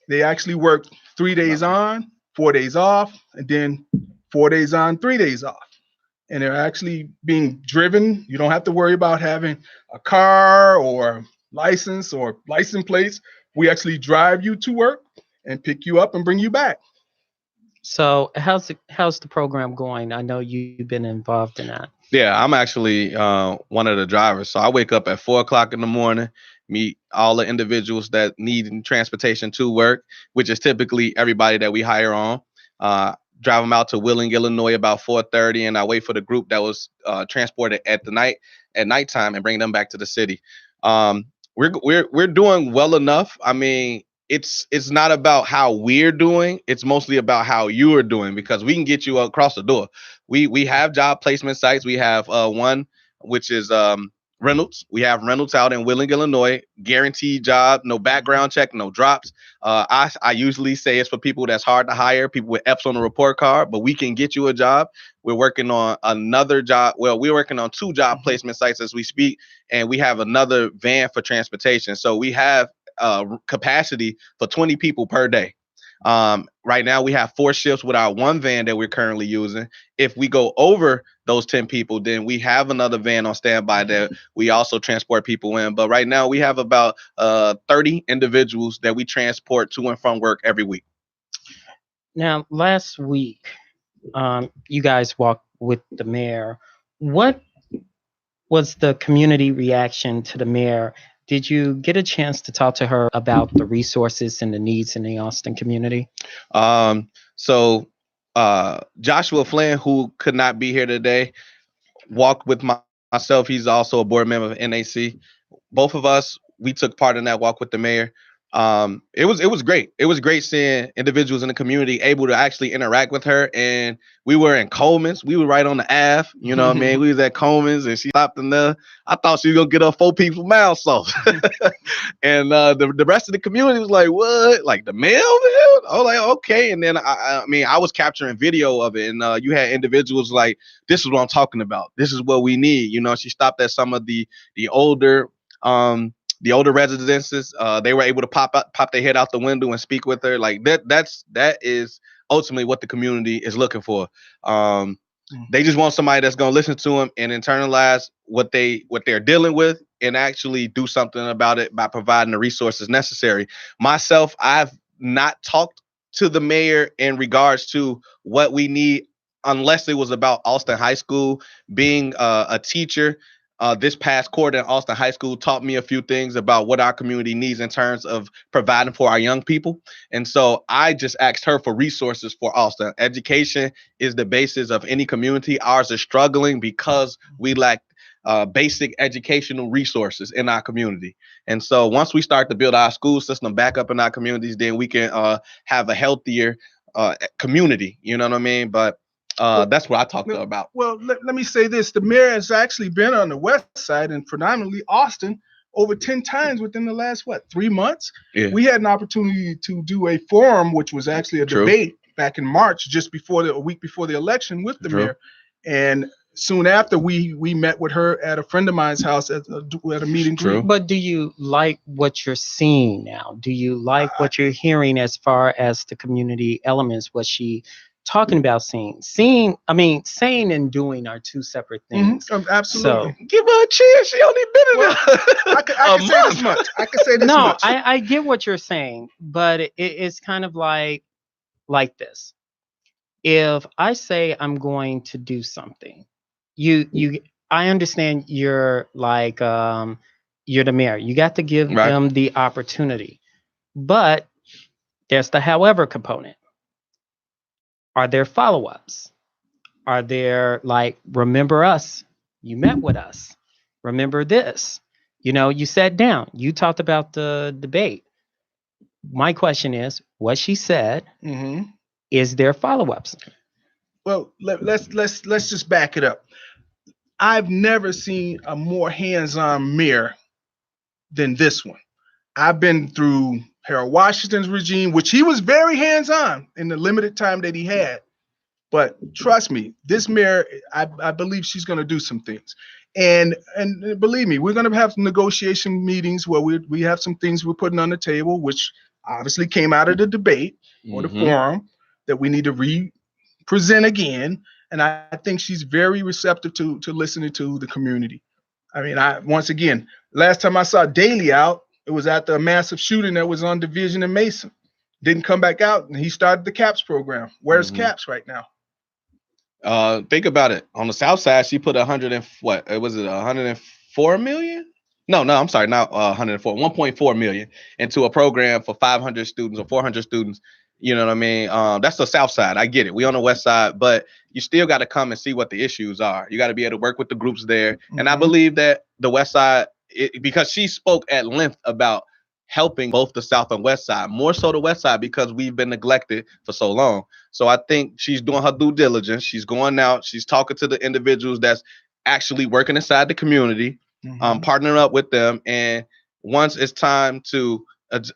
They actually work 3 days on, 4 days off, and then 4 days on, 3 days off. And they're actually being driven. You don't have to worry about having a car or license or license plates We actually drive you to work and pick you up and bring you back. So how's the program going? I know you've been involved in that. Yeah, I'm actually one of the drivers. So I wake up at 4 o'clock in the morning, meet all the individuals that need transportation to work, which is typically everybody that we hire on. Drive them out to Wheeling, Illinois about 4:30, and I wait for the group that was transported at nighttime and bring them back to the city. Um, we're doing well enough. I mean, it's not about how we're doing; it's mostly about how you are doing because we can get you across the door. We have job placement sites. We have one which is Reynolds. We have Reynolds out in Wheeling, Illinois. Guaranteed job, no background check, no drops. I usually say it's for people that's hard to hire, people with F's on the report card, but we can get you a job. We're working on another job. Well, we're working on two job placement sites as we speak, and we have another van for transportation. So we have capacity for 20 people per day. Right now we have 4 shifts with our one van that we're currently using. If we go over those 10 people, then we have another van on standby that we also transport people in. But right now we have about 30 individuals that we transport to and from work every week. Now, last week, you guys walked with the mayor. What was the community reaction to the mayor? Did you get a chance to talk to her about the resources and the needs in the Austin community? So Joshua Flynn, who could not be here today, walked with myself. He's also a board member of NAC. Both of us, we took part in that walk with the mayor. It was great. It was great seeing individuals in the community able to actually interact with her. And we were in Coleman's. We were right on the Ave. You know what I mean? We was at Coleman's and she stopped in there. I thought she was gonna get her 4 people mouth sauce. And the rest of the community was like, what? Like the mail? I was like, okay. And then I mean, I was capturing video of it, and you had individuals like, this is what I'm talking about. This is what we need. You know, she stopped at some of the older the older residences. They were able to pop their head out the window and speak with her. Like that is ultimately what the community is looking for. They just want somebody that's going to listen to them and internalize what they're dealing with and actually do something about it by providing the resources necessary. Myself, I've not talked to the mayor in regards to what we need unless it was about Austin High School. Being a teacher, this past quarter in Austin High School taught me a few things about what our community needs in terms of providing for our young people. And so I just asked her for resources for Austin. Education is the basis of any community. Ours is struggling because we lack basic educational resources in our community. And so once we start to build our school system back up in our communities, then we can have a healthier community. You know what I mean? But that's what I talked about. Well, let me say this. The mayor has actually been on the west side and predominantly Austin over 10 times within the last, 3 months? Yeah. We had an opportunity to do a forum, which was actually a debate back in March, just before a week before the election with the mayor. And soon after, we met with her at a friend of mine's house at a meeting. But do you like what you're seeing now? Do you like what you're hearing as far as the community elements, what she talking about saying and doing are two separate things. Absolutely. So, give her a chance. She only been in there. I can say this much. I can say this much. No, I get what you're saying, but it's kind of like this. If I say I'm going to do something, I understand you're like you're the mayor. You got to give them the opportunity. But there's the however component. Are there follow-ups? Are there remember us? You met with us. Remember this. You sat down. You talked about the debate. My question is, what she said, is there follow-ups? Well, let's just back it up. I've never seen a more hands-on mayor than this one. I've been through Harold Washington's regime, which he was very hands-on in the limited time that he had. But trust me, this mayor, I believe she's going to do some things. And believe me, we're going to have some negotiation meetings where we have some things we're putting on the table, which obviously came out of the debate or the forum that we need to re-present again. And I think she's very receptive to listening to the community. I mean, once again, last time I saw Daley out, It was after a massive shooting that was on Division and Mason. Didn't come back out, and he started the CAPS program. Where's CAPS right now? Think about it. On the South Side, she put 100 and what? Was it 104 million? No, I'm sorry, not 104, 1.4 million into a program for 500 students or 400 students. You know what I mean? That's the South Side. I get it. We on the West Side, but you still got to come and see what the issues are. You got to be able to work with the groups there. Mm-hmm. And I believe that the West Side, because she spoke at length about helping both the South and West Side, more so the West Side, because we've been neglected for so long. So I think she's doing her due diligence. She's going out. She's talking to the individuals that's actually working inside the community. Partnering up with them, and once it's time to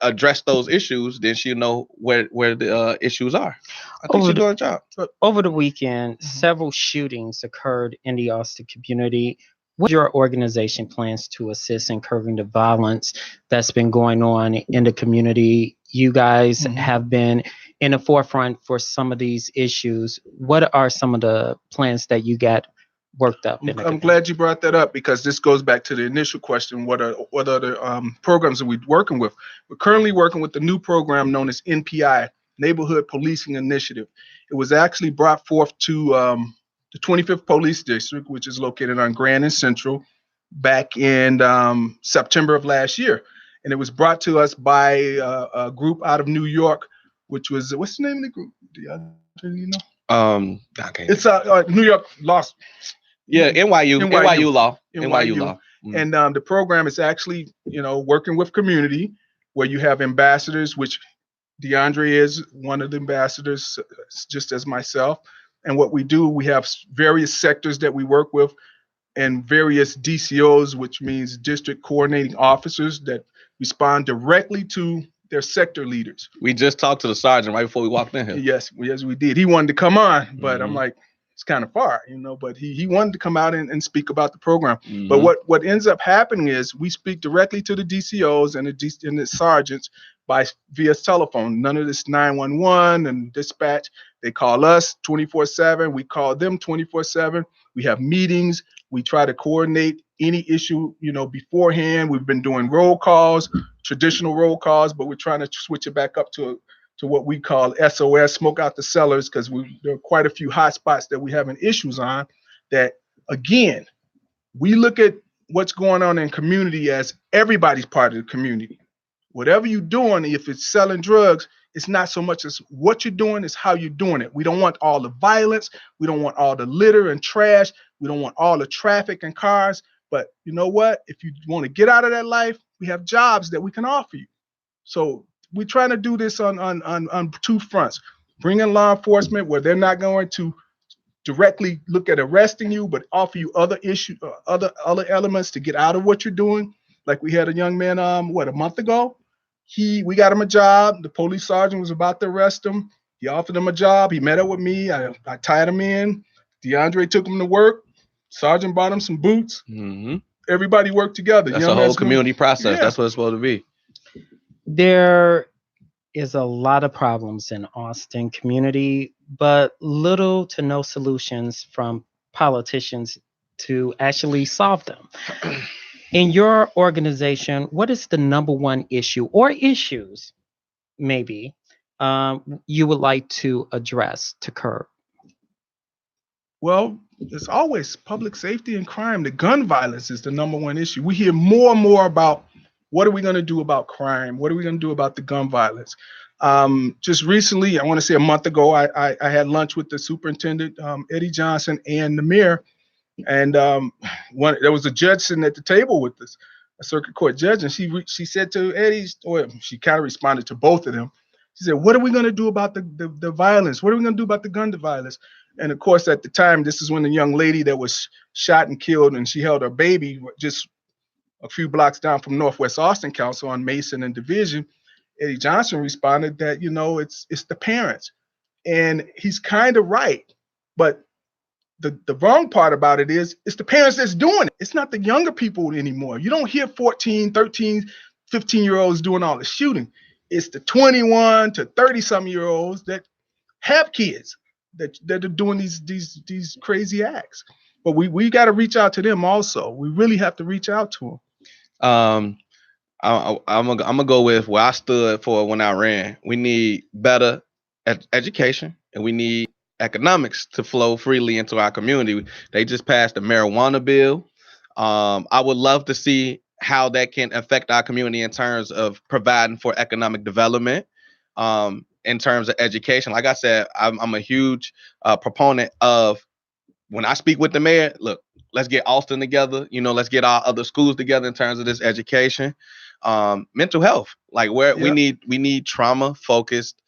address those issues, then she'll know where the issues are. I think she's doing a job. Over the weekend, several shootings occurred in the Austin community. What your organization plans to assist in curbing the violence that's been going on in the community? You guys have been in the forefront for some of these issues. What are some of the plans that you got worked up? I'm glad you brought that up, because this goes back to the initial question. What are the programs that we're working with? We're currently working with the new program known as NPI, Neighborhood Policing Initiative. It was actually brought forth to the 25th Police District, which is located on Grand and Central, back in September of last year. And it was brought to us by a group out of New York, which was, what's the name of the group? Do you know? It's New York Law. Yeah, NYU Law. And the program is actually, working with community, where you have ambassadors, which DeAndre is one of the ambassadors, just as myself. And what we do, we have various sectors that we work with, and various DCOs, which means district coordinating officers, that respond directly to their sector leaders. We just talked to the sergeant right before we walked in here. Yes, we did. He wanted to come on, but I'm like, it's kind of far, but he wanted to come out and speak about the program. But what ends up happening is we speak directly to the DCOs and the sergeants via telephone. None of this 911 and dispatch. They call us 24/7. We call them 24/7. We have meetings. We try to coordinate any issue, beforehand. We've been doing roll calls, traditional roll calls, but we're trying to switch it back up to what we call SOS, smoke out the cellars, because there are quite a few hot spots that we having issues on. That, again, we look at what's going on in community as everybody's part of the community. Whatever you're doing, if it's selling drugs, it's not so much as what you're doing, it's how you're doing it. We don't want all the violence. We don't want all the litter and trash. We don't want all the traffic and cars. But you know what? If you want to get out of that life, we have jobs that we can offer you. So we're trying to do this on two fronts. Bring in law enforcement where they're not going to directly look at arresting you, but offer you other issues, other elements to get out of what you're doing. Like we had a young man, a month ago. We got him a job. The police sergeant was about to arrest him. He offered him a job. He met up with me. I tied him in. DeAndre took him to work. Sergeant bought him some boots. Everybody worked together. That's a whole community process. Yeah. That's what it's supposed to be. There is a lot of problems in Austin community, but little to no solutions from politicians to actually solve them. In your organization, what is the number one issue or issues, maybe, you would like to address to curb? Well, it's always public safety and crime. The gun violence is the number one issue. We hear more and more about what are we going to do about crime? What are we going to do about the gun violence? Just recently, I want to say a month ago, I had lunch with the superintendent, Eddie Johnson, and the mayor. And there was a judge sitting at the table with us, a circuit court judge, and she said to Eddie, or she kind of responded to both of them. She said, "What are we going to do about the violence? What are we going to do about the gun violence?" And of course, at the time, this is when the young lady that was shot and killed, and she held her baby just a few blocks down from Northwest Austin Council on Mason and Division. Eddie Johnson responded that, it's the parents, and he's kind of right, but the wrong part about it is it's the parents that's doing it. It's not the younger people anymore. You don't hear 14, 13, 15-year-olds doing all the shooting. It's the 21 to 30-some-year-olds that have kids that are doing these crazy acts. But we got to reach out to them also. We really have to reach out to them. I'm gonna go with where I stood for when I ran. We need better education, and we need economics to flow freely into our community. They just passed a marijuana bill. I would love to see how that can affect our community in terms of providing for economic development. In terms of education, like I said, I'm a huge proponent of when I speak with the mayor. Look, let's get Austin together. Let's get our other schools together in terms of this education. Mental health, like where we need trauma focused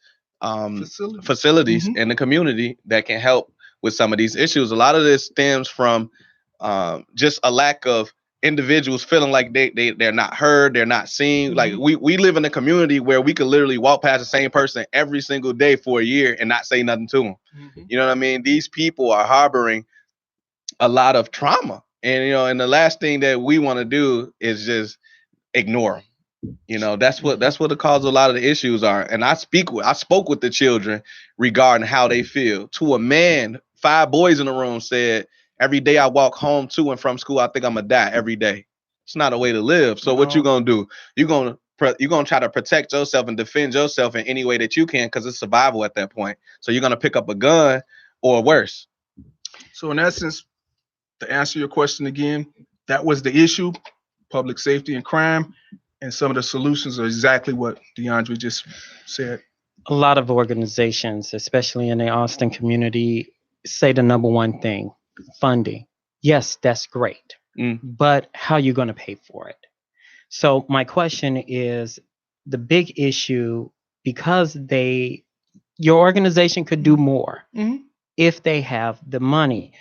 facilities in the community that can help with some of these issues. A lot of this stems from just a lack of individuals feeling like they're not heard, they're not seen. Like we live in a community where we could literally walk past the same person every single day for a year and not say nothing to them. You know what I mean? These people are harboring a lot of trauma, and the last thing that we want to do is just ignore them. That's what the cause of a lot of the issues are. And I spoke with the children regarding how they feel. To a man, 5 boys in the room said, every day I walk home to and from school, I think I'm gonna die every day. It's not a way to live. So what you gonna do? You're gonna try to protect yourself and defend yourself in any way that you can, because it's survival at that point. So you're gonna pick up a gun or worse. So in essence, to answer your question again, that was the issue: public safety and crime. And some of the solutions are exactly what DeAndre just said. A lot of organizations, especially in the Austin community, say the number one thing: funding. Yes, that's great. But how are you going to pay for it? So my question is, the big issue, because your organization could do more if they have the money.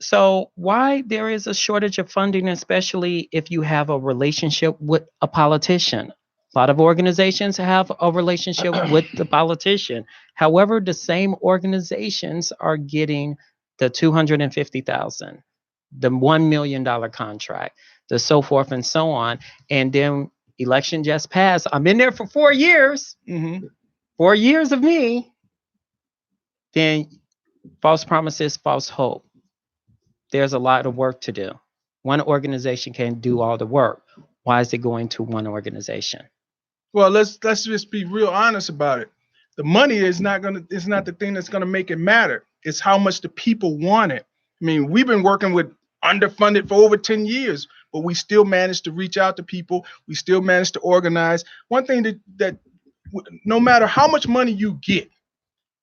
So why there is a shortage of funding, especially if you have a relationship with a politician? A lot of organizations have a relationship with the politician. However, the same organizations are getting the $250,000, the $1 million contract, the so forth and so on. And then election just passed. I'm in there for 4 years. 4 years of me. Then false promises, false hope. There's a lot of work to do. One organization can't do all the work. Why is it going to one organization? Well, let's just be real honest about it. The money is not the thing that's gonna make it matter. It's how much the people want it. I mean, we've been working with underfunded for over 10 years, but we still managed to reach out to people. We still managed to organize. One thing that no matter how much money you get,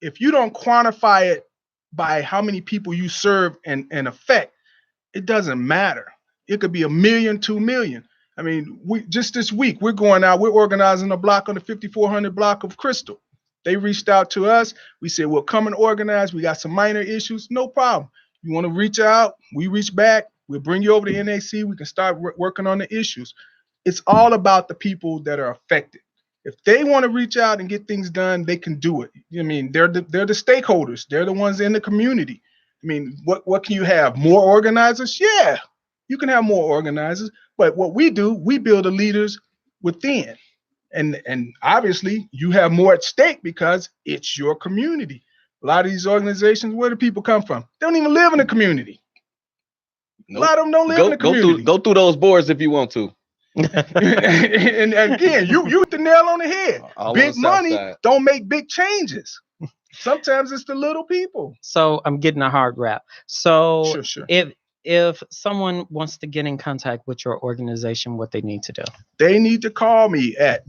if you don't quantify it by how many people you serve and affect, it doesn't matter. It could be 1 million, 2 million. I mean, just this week, we're organizing a block on the 5400 block of Crystal. They reached out to us. We said, well, come and organize. We got some minor issues. No problem. You want to reach out? We reach back. We'll bring you over to NAC. We can start working on the issues. It's all about the people that are affected. If they want to reach out and get things done, they can do it. I mean, they're the stakeholders. They're the ones in the community. I mean, what can you have? More organizers? Yeah, you can have more organizers. But what we do, we build the leaders within. And obviously, you have more at stake because it's your community. A lot of these organizations, where do people come from? They don't even live in the community. Nope. A lot of them don't live in the community. Go through those boards if you want to. And again, you hit the nail on the head. Big money don't make big changes. Sometimes it's the little people. So I'm getting a hard rap. So Sure. If someone wants to get in contact with your organization, what they need to do? They need to call me at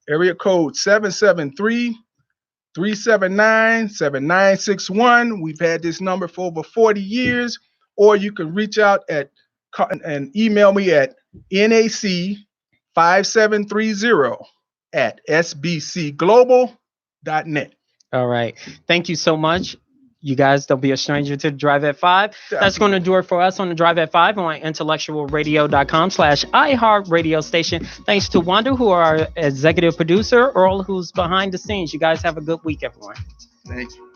area code 773-379-7961. We've had this number for over 40 years. Or you can reach out and email me at NAC5730@sbcglobal.net. All right. Thank you so much. You guys, don't be a stranger to Drive at 5. That's going to do it for us on the Drive at 5 on IntellectualRadio.com/iHeartRadio station. Thanks to Wanda, who are our executive producer, Earl, who's behind the scenes. You guys have a good week, everyone. Thank you.